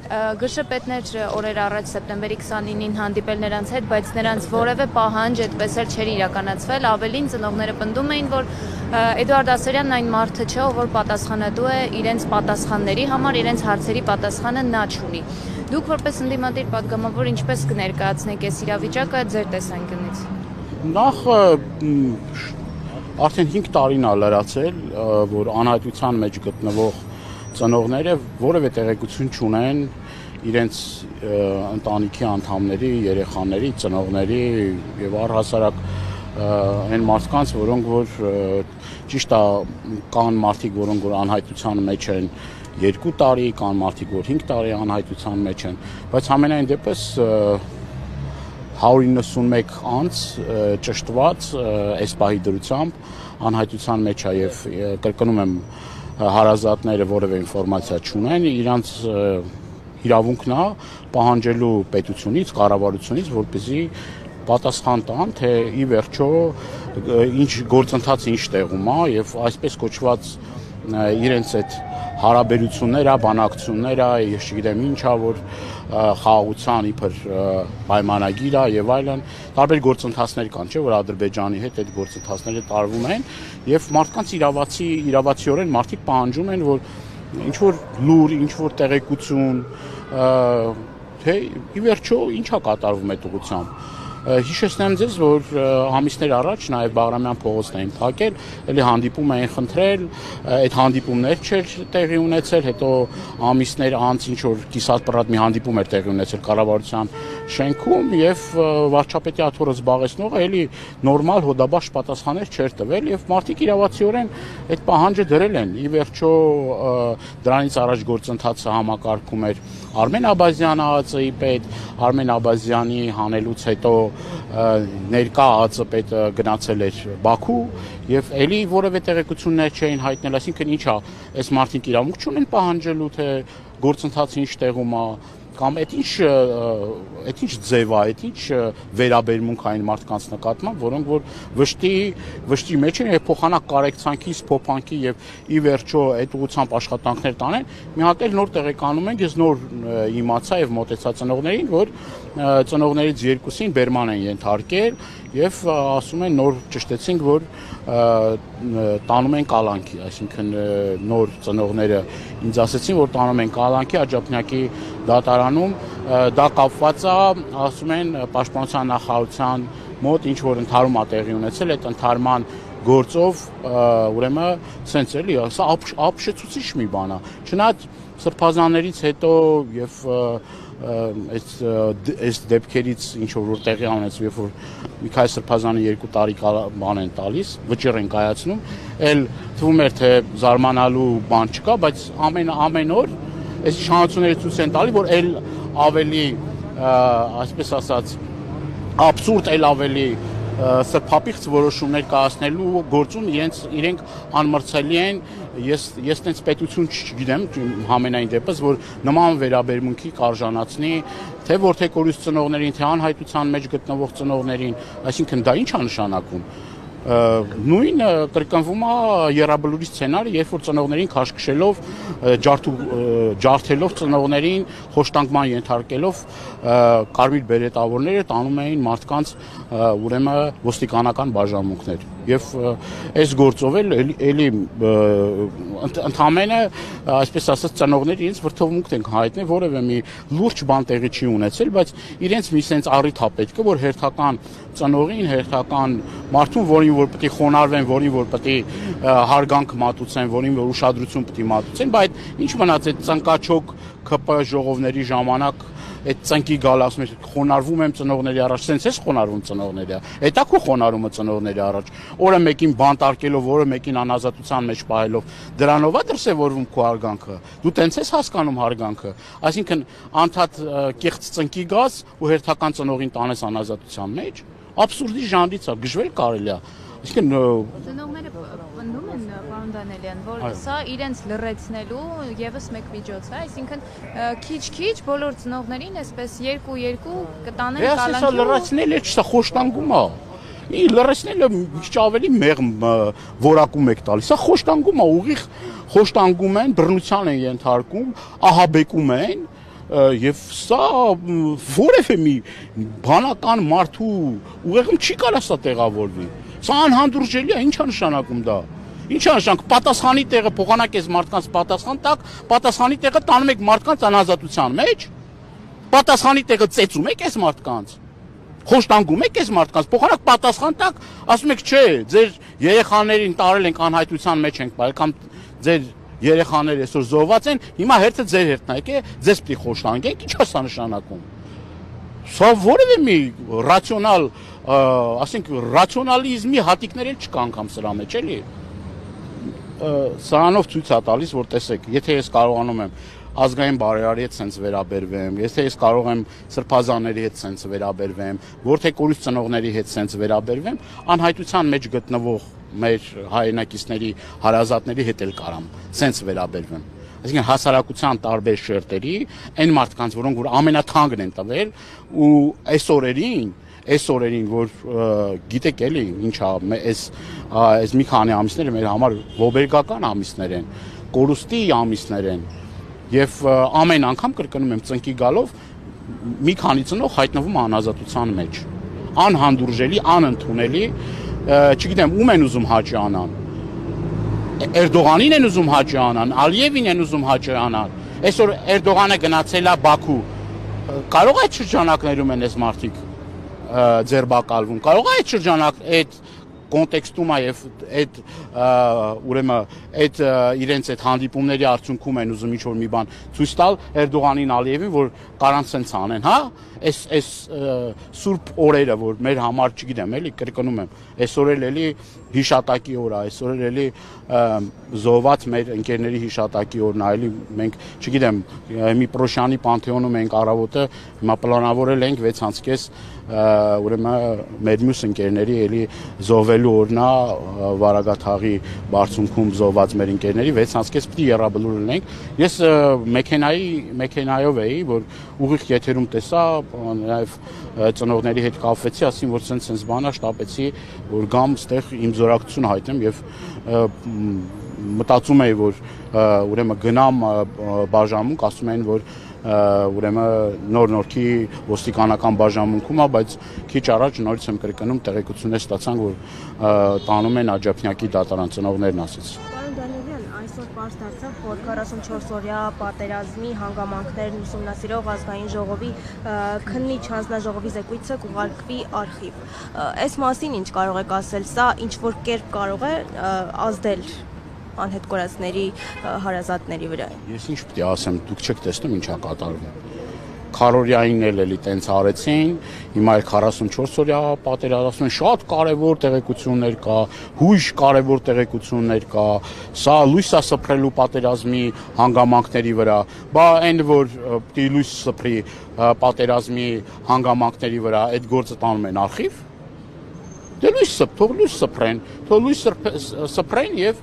Գշպետներ օրեր առաջ սեպտեմբերի 29-ին հանդիպել նրանց հետ, բայց նրանց որևէ պահանջ այդպես էլ չէր իրականացվել, ավելին ծնողները պնդում էին, որ Էդուարդ Ասարյանն այն մարդը չէ, որ պատասխանատու է իրենց պատասխանների համար, իրենց հարցերի պատասխանը նա չունի։ Դուք որպես ընդդիմադիր պատգամավոր ինչպես կներկայացնեք այս իրավիճակը ձեր տեսանկյունից։ Նախ արդեն 5 տարին է լրացել, որ անհայտության մեջ գտնվող ծնողները որևէ տեղեկություն չունեն իրենց ընտանիքի անդամների, երեխաների, ծնողների եւ առհասարակ այն մարդկանց, որոնք որ ճիշտ է կան մարդիկ, որոնք որ անհայտության մեջ են 2 տարի, կան մարդիկ, որ 5 տարի անհայտության մեջ են, բայց ամենայն դեպս 191 անց ճշտված այս պահի դրությամբ անհայտության մեջ է եւ կրկնում եմ հարազատները որևէ ինֆորմացիա չունեն, իրանց իրավունքն է պահանջելու պետությունից, կառավարությունից, որպեսզի պատասխան տան, թե ի վերջո ինչ գործընթացը ինչ տեղում է եւ այսպես կոչված իրենց այդ հարաբերությունները, բանակցությունները, ես չգիտեմ ինչա, որ խաղաղության իբր պայմանագիր է եւ այլն, տարբեր գործընթացներ կան, չէ՞, որ Ադրբեջանի հետ այդ գործընթացները տարվում են եւ մարդկանց իրավացիորեն մարդիկ պահանջում են, որ ինչ որ լուր, ինչ որ տեղեկություն, թե ի վերջո ինչա կատարվում այդ ուղղությամբ։ Հիշեցնեմ ձեզ, որ ամիսներ առաջ նաև Բաղրամյան փողոցն էին փակել, էլի հանդիպում էին խնդրել, այդ հանդիպումներ չէր տեղի ունեցել, հետո ամիսներ անց ինչ որ կիսատ-պռատ մի հանդիպում էր տեղի ունեցել կառավարության շենքում եւ վարչապետի աթոռը զբաղեցնողը էլի նորմալ հոդաբաշխ պատասխաններ չէր տվել եւ մարդիկ իրավացիորեն այդ պահանջը դրել են։ Ի վերջո դրանից առաջ գործընթացը համակարգում էր Արմեն Աբազյանը ԱԱԾ-ի պետ, Արմեն Աբազյանի հանելուց հետո ներկա ԱԱԾ պետը գնացել էր Բաքու եւ էլի որևէ տեղեկություններ չէին հայտնել, այսինքն ինչա, այս մարդիկ իրավունք չունեն պահանջելու, թե գործընթացը ինչ տեղում է կամ այդ ինչ ձև է, այդ ինչ վերաբերմունք այն մարդկանց նկատմամբ, որոնք որ վշտի մեջ են եւ փոխանակ կարեկցանքի, սփոփանքի եւ ի վերջո այդ ուղղությամբ աշխատանքներ տանեն, մի հատ էլ նոր տեղեկանում ենք, ես նոր իմացա եւ մոտեցա ծնողներին, որ ծնողներից երկուսին բերման են ենթարկել եւ ասում են նոր ճշտեցինք, որ տանում են կալանքի, այսինքն նոր ծնողները ինձ ասեցին, որ տանում են կալանքի Աջափնյակի դատարանում, դա կապված է, ասում են, պաշտպանության նախարարության մոտ ինչ որ ընդհարում է տեղի ունեցել, այդ ընդհարման գործով ուրեմն սենց էլի, սա ապշեցուցիչ մի բան է, չնայած սրբազաններից հետո եւ այս դեպքերից ինչ որ տեղի ունեցավ, երբ որ Միքայել Սրբազանը 2 տարի բան են տալիս, վճիռ են կայացնում, էլ թվում էր թե զարմանալու բան չկա, բայց ամեն օր այս իշխանությունները ցույց են տալի, որ էլ ավելի, այսպես ասած, абսուրդ էլ ավելի սրբապիղծ որոշումներ կայացնելու գործում իրենք անմրցելի են, ես տենց պետություն չգիտեմ, համենայն դեպս, որ նման վերաբերմունքի կարժանացնի թե որդեկորուց ծնողներին, թե անհայտության մեջ գտնվող ծնողներին, այսինքն դա ինչ է նշանակում։ Նույն կրկնվում է Եռաբլուրի սցենարը, երբ որ ծնողներին քաշքշելով, ջարդելով ծնողներին, խոշտանգման ենթարկելով կարմիր բերետավորները տանում էին մարդկանց ուրեմն ոստիկանական բաժանմունքներ։ Եվ այս գործով էլի ընդամենը, այսպես ասած, ծնողները իրենց վրդովմունք են հայտնել, որևէ մի լուրջ բան տեղի չի ունեցել, բայց իրենց մի սենց առիթ է պետք է, որ հերթական ծնողին, հերթական մարդուն, որին որ պետք է խոնարհվեն, որին որ պետք է հարգանք մատուցեն, որին որ ուշադրություն պետք է մատուցեն, բայց ինչ մնաց այդ ծնկաչոք ԿՊ ժողովների ժամանակ այդ ծնկի գալ ասում է խոնարհվում եմ ծնողների առաջ, սենց էս խոնարհվում ծնողների, էտա քո խոնարհումը ծնողների առաջ, օրը մեկին բանտարկելով, օրը մեկին անազատության մեջ պահելով, դրանով է դրսևորվում քո հարգանքը, դու տենց ես հասկանում հարգանքը, այսինքն անդադ կեղծ ծնկի գաս ու հերթական ծնողին տանես անազատության մեջ, абսուրդի ժանրից է, գժվել կարելի է, այսինքն ծնողները պնդում են, պարոն Դանելյան, որ սա իրենց լրացնելու եւս մեկ միջոց է, այսինքն քիչ-քիչ բոլոր ծնողներին այսպես 2-2 կտանեն կալանքի։ Սա լրացնել է, սա խոշտանգում է։ Լրացնելը ինչ ավելի մեղմ որակում եք տալիս, սա խոշտանգում է, ուղիղ խոշտանգում են, բռնության են ենթարկում, ահաբեկում են, եւ սա որևէ մի բանական մարդու ուղեղում չի կարող սա տեղավորվի։ Սա անհանդուրժելի է, ի՞նչ է նշանակում դա։ Ինչ է նշանակում պատասխանի տեղը փոխանակես մարդկանց պատասխան տակ, պատասխանի տեղը տանում եք մարդկանց անազատության մեջ, պատասխանի տեղը ծեծում եք այս մարդկանց, խոշտանգում եք այս մարդկանց, փոխանակ պատասխան տակ, ասում եք չէ, ձեր երեխաներին տարել ենք անհայտության մեջ ենք բարել, կամ ձեր երեխաները այսօր զոհված են, հիմա հերթը ձեր հերթն է, եկե ձեզ պիտի խոշտանգենք, ինչ է սա նշանակում։ Սա որևէ մի ռացիոնալ, ասենք ռացիոնալիզմի հատիկներ էլ չկա անգամ սրա մեջ, էլի։ Սրանով ցույց է տալիս, որ տեսեք, եթե ես կարողանում եմ ազգային բարերարի հետ սենց վերաբերվեմ, եթե ես կարող եմ սրբազանների հետ սենց վերաբերվեմ, որդեկորուց ծնողների հետ սենց վերաբերվեմ, անհայտության մեջ գտնվող մեր հայրենակիցների, հարազատների հետ էլ կարամ սենց վերաբերվեմ։ Այսինքն հասարակության տարբեր շերտերի, այն մարդկանց, որոնք որ ամենաթանկն են տվել, ու այս օրերին, որ գիտեք էլի, ինչա, այս մի քանի ամիսները մեր համար ողբերգական ամիսներ են, կորուստի ամիսներ են, եւ ամեն անգամ կրկնում եմ ծնկի գալով մի քանի ծնող հայտնվում անազատության մեջ, անհանդուրժելի, անընդունելի, չգիտեմ, ում են ուզում հաճի անան, Էրդողանին են ուզում հաճի անան, Ալիևին են ուզում հաճի անան, այսօր Էրդողանը գնացել է Բաքու, կարող է այդ շրջանակներում են այս մարդիկ ձերբակալվում, կարող է այդ շրջանակ, այդ կոնտեքստում է եւ այդ ուրեմն այդ իրենց այդ հանդիպումների արդյունքում են ուզում ինչ-որ մի բան ցույց տալ Էրդողանին, Ալիևին, որ կարան սենց անեն, հա, այս սուրբ օրերը, որ մեր համար, չգիտեմ, էլի կրկնում եմ, այսօր էլի հիշատակի օր է, այսօր էլի զոհված մեր ընկերների հիշատակի օրն է, էլի մենք, չգիտեմ, մի Պրոշյանի Պանթեոնում ենք առավոտը, հիմա պլանավորել ենք 6:30 ուրեմն մեր մյուս ընկերների էլի զոհվելու օրն է Վարագաթաղի բարձունքում զոհված մեր ընկերների 6:30 պիտի եռաբլուր լինենք։ Ես մեքենայով էի, որ ուղիղ եթերում տեսա, նաև ծնողների հետ կապվեցի, ասին որ սենց բանա շտապեցի, որ գամ ստեղ իմ զորակցությունը հայտնեմ եւ մտածում էի, որ ուրեմն գնամ բաժանմունք, ասում են, որ ուրեմն նոր-նորքի ոստիկանական բաժանմունքում է, բայց քիչ առաջ նորից եմ կրկնում տեղեկություններ ստացանք, որ տանում են Աջափնյակի դատարան, ծնողներն ասեց։ Պարոն Դանիելյան, այսօր պարզ դարձավ, որ 44-օրյա պատերազմի հանգամանքներն ուսումնասիրող ազգային ժողովի քննիչ հանձնաժողովի զեկույցը կուղարկվի արխիվ։ Այս մասին ինչ կարող եք ասել, սա ինչ որ կերպ կարող է ազդել անհետ կորածների հարազատների վրա։ Ես ինչ պիտի ասեմ, դուք չեք տեսնում ինչ է կատարվում։ Քարորյային էլի տենց արեցին, հիմա էլ 44-օրյա պատերազմում շատ կարևոր տեղեկություններ կա, հույժ կարևոր տեղեկություններ կա, սա լույս է սփռելու պատերազմի հանգամանքների վրա, բա այն որ պիտի լույս սփռի պատերազմի հանգամանքների վրա, այդ գործը տանում են արխիվ։ Դե թող լույս սփռեն, թող լույս սփռեն եւ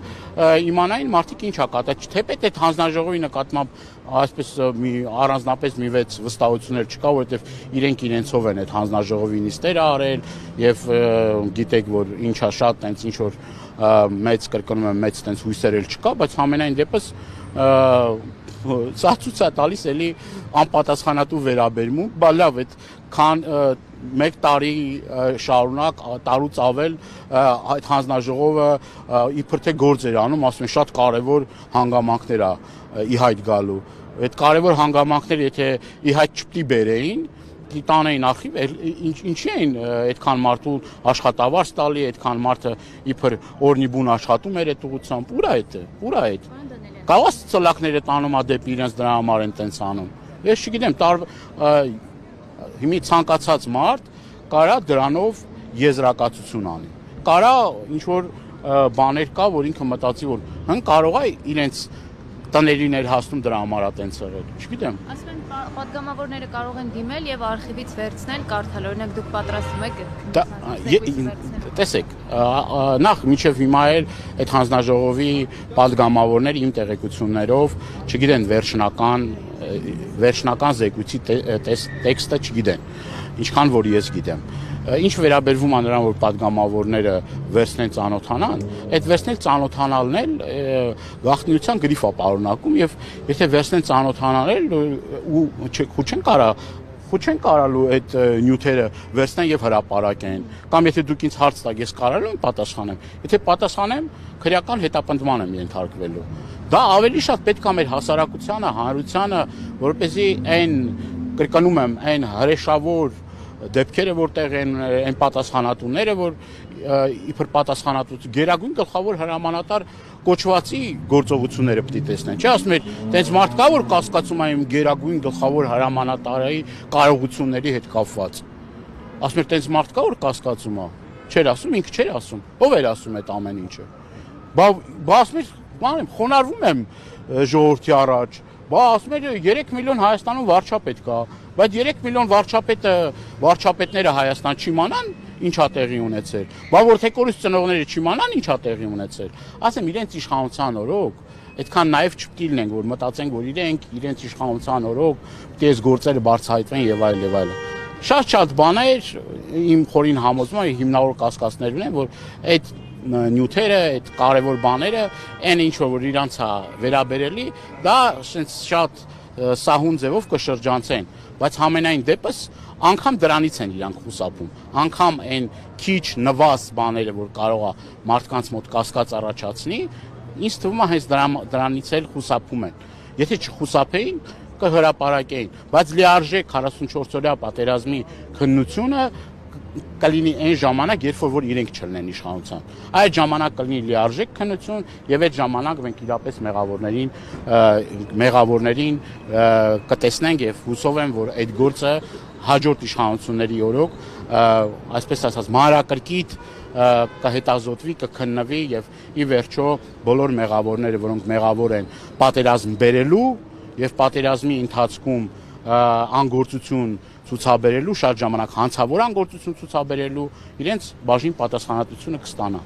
իմանային մարդիկ ինչ հակատա, թեպետ այդ հանձնաժողովի նկատմամբ այսպես մի առանձնապես մի վեց վստահություններ չկա, որովհետեւ իրենք իրենցով են այդ հանձնաժողովի նիստերը արել եւ գիտեք որ ինչա շատ տենց ինչ որ մեծ կրկնում եմ մեծ տենց հույսեր էլ չկա, բայց համենայն դեպս սա ցույց է տալիս էլի անպատասխանատու վերաբերմունք, բա լավ այդ քան մեկ տարի շարունակ տարուց ավել այդ հանձնաժողովը իբր թե գործ էր անում, ասում են շատ կարևոր հանգամանքներ է ի հայտ գալու։ Այդ կարևոր հանգամանքները եթե ի հայտ չպիտի բերեին, տանեին արխիվ, ինչի էին այդքան մարդու աշխատավարձ տալի, այդքան մարդը իբր օրնի բուն աշխատում էր այդ ուղղությամբ, ուր է այդ։ Կարող է ծլակները տանում ա դեպի իրենց դրա համար են տենց անում։ Ես չգիտեմ, հիմի ցանկացած մարդ կարա դրանով եզրակացություն անի։ Կարա ինչ որ բաներ կա, որ ինքը մտածի, որ հն կարող է իրենց տներին էր հասնում դրա համար այտենց եղել։ Չգիտեմ։ Ասում են պատգամավորները կարող են դիմել եւ արխիվից վերցնել, կարդալ, օրինակ դուք պատրաստում եք։ Տեսեք, նախ մինչև հիմա էլ այդ հանձնաժողովի պատգամավորները իմ տեղեկություններով, չգիտեն վերջնական վերջնական զեկույցի տեքստը չգիտեն, ինչքան որ ես գիտեմ։ Ինչ վերաբերվում է նրան, որ падգամավորները վերցնեն ծանոթանան, այդ վերցնել ծանոթանալն էլ գաղտնիության գրիֆ է պարունակում եւ եթե վերցնեն ծանոթանալ ու չեն կարալու այդ նյութերը վերցնեն եւ հրապարակեն, կամ եթե դուք ինձ հարց տաք, ես կարալու եմ պատասխանեմ։ Եթե պատասխանեմ, քրեական հետապնդման եմ ենթարկվելու։ Դա ավելի շատ պետք է մեր հասարակությանը, հանրությանը, որպեսզի այն կրկնում եմ, այն հրեշավոր դեպքերը, որտեղ են պատասխանատուները, որ իբր պատասխանատու գերագույն գլխավոր հրամանատար կոչվածի գործողությունները պետք է տեսնեն։ Չէ, ասում եմ, տենց մարդ կա, որ կասկածում է իմ գերագույն գլխավոր հրամանատարի կարողությունների հետ կապված։ Ասում եմ, տենց մարդ կա, որ կասկածում է։ Չէր ասում, ինքը չէր ասում։ Ո՞վ էր ասում այդ ամեն ինչը։ Բա ասում եմ, բանեմ, խոնարհվում եմ ժողովրդի առաջ։ Բա ասում եմ, 3 միլիոն Հայաստանում վարչապետ կա, բայց 3 միլիոն վարչապետները Հայաստան չիմանան ինչա տեղի ունեցել։ Բա որ թե կորուս ծնողները չիմանան ինչա տեղի ունեցել։ Ասեմ, իրենց իշխանության օրոք, այդքան նաև չպետք է լինենք, որ մտածենք, որ իրենց իշխանության օրոք պետք է այս գործերը բարձրահայտվեն եւ այլ եւ այլ։ Շատ բաներ իմ խորին համոզում եմ, հիմնավոր կասկածներ ունեն, որ այդ նյութերը, այդ կարևոր բաները, այն ինչ որ իրանց է վերաբերելի, դա շատ սահուն ձևով կշրջանցեն, բայց համենայն դեպս անգամ դրանից են իրանք խուսափում, անգամ այն քիչ նվազ բաները, որ կարող է մարդկանց մոտ կասկած առաջացնի, ինձ թվում է հենց դրանից էլ խուսափում են։ Եթե չխուսափեին, կհրապարակեին, բայց լիարժեք 44-օրյա պատերազմի քննությունը կլինի այն ժամանակ, երբ որ իրենք չլինեն իշխանության։ Այդ ժամանակ կլինի լիարժեք քննություն եւ այդ ժամանակ մենք իրապես մեղավորներին կտեսնենք եւ հուսով եմ, որ այդ գործը հաջորդ իշխանությունների օրոք, այսպես ասած, մանրակրկիտ կհետազոտվի, կքննվի եւ ի վերջո բոլոր մեղավորները, որոնք մեղավոր են պատերազմ բերելու եւ պատերազմի ընթացքում անգործություն ցուցաբերելու, շատ ժամանակ հանցավոր անգործություն ցուցաբերելու, իրենց բաժին պատասխանատվությունը կստանա։